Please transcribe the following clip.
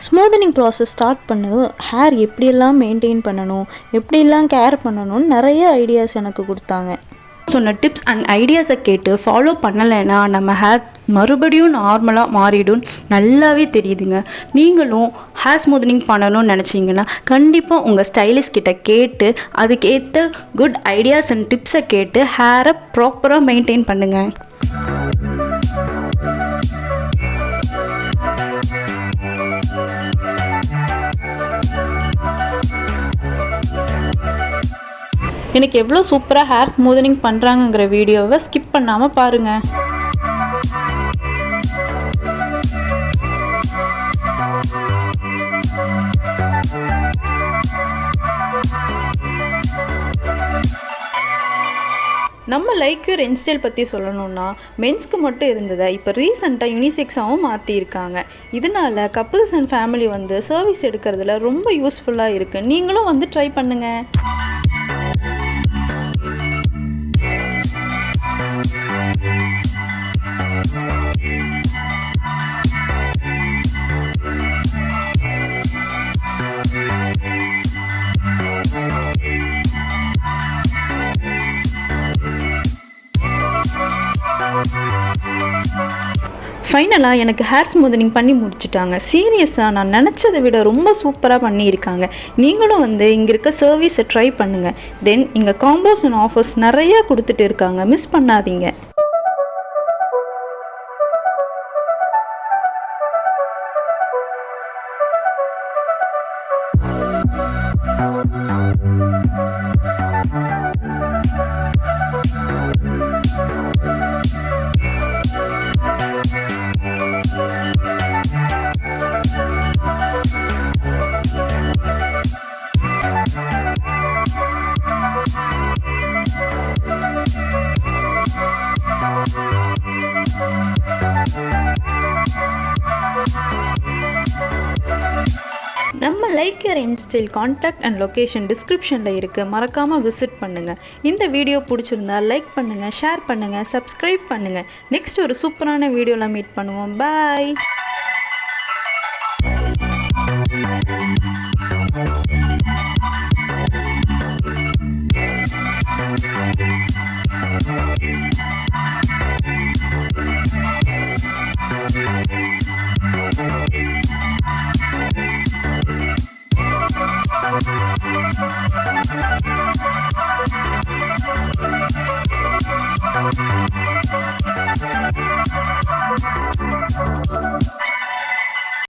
Smoothening process start பண்ணதும் hair எப்படியெல்லாம் maintain பண்ணணும், எப்படியெல்லாம் கேர் பண்ணணும்னு நிறைய ஐடியாஸ் எனக்கு கொடுத்தாங்க. சொன்ன டிப்ஸ் அண்ட் ஐடியாஸை கேட்டு ஃபாலோ பண்ணலைன்னா நம்ம ஹேர் மறுபடியும் நார்மலாக மாறிடும் நல்லாவே தெரியுதுங்க. நீங்களும் ஹேர் ஸ்மூத்னிங் பண்ணணும்னு நினச்சிங்கன்னா கண்டிப்பாக உங்கள் ஸ்டைலிஸ்ட் கிட்ட கேட்டு அதுக்கேற்ற குட் ஐடியாஸ் அண்ட் டிப்ஸை கேட்டு ஹேரை ப்ராப்பராக மெயின்டைன் பண்ணுங்கள். எனக்கு எவ்வளோ சூப்பராக ஹேர் ஸ்மூதனிங் பண்ணுறாங்கங்கிற வீடியோவை ஸ்கிப் பண்ணாமல் பாருங்கள். நம்ம லைக்யூர் இன்ஸ்டைல் பற்றி சொல்லணும்னா மென்ஸ்க்கு மட்டும் இருந்ததை இப்போ ரீசெண்டாக யூனிசெக்ஸாகவும் மாற்றியிருக்காங்க. இதனால கப்புள்ஸ் அண்ட் ஃபேமிலி வந்து சர்வீஸ் எடுக்கிறதுல ரொம்ப யூஸ்ஃபுல்லாக இருக்குது. நீங்களும் வந்து ட்ரை பண்ணுங்கள். ஃபைனலாக எனக்கு ஹேர் ஸ்மூதனிங் பண்ணி முடிச்சுட்டாங்க. சீரியஸாக நான் நினச்சதை விட ரொம்ப சூப்பராக பண்ணியிருக்காங்க. நீங்களும் வந்து இங்கே இருக்க சர்வீஸை ட்ரை பண்ணுங்கள். தென் இங்கே காம்போஸ் அண்ட் ஆஃபர்ஸ் நிறையா கொடுத்துட்டு இருக்காங்க, மிஸ் பண்ணாதீங்க. நம்ம லைக்யூர் இன்ஸ்டைல் கான்டாக்ட் அண்ட் லொகேஷன் டிஸ்கிரிப்ஷனில் இருக்குது, மறக்காமல் விசிட் பண்ணுங்கள். இந்த வீடியோ பிடிச்சிருந்தா லைக் பண்ணுங்கள், ஷேர் பண்ணுங்கள், சப்ஸ்கிரைப் பண்ணுங்கள். நெக்ஸ்ட் ஒரு சூப்பரான வீடியோவில் மீட் பண்ணுவோம். பாய்.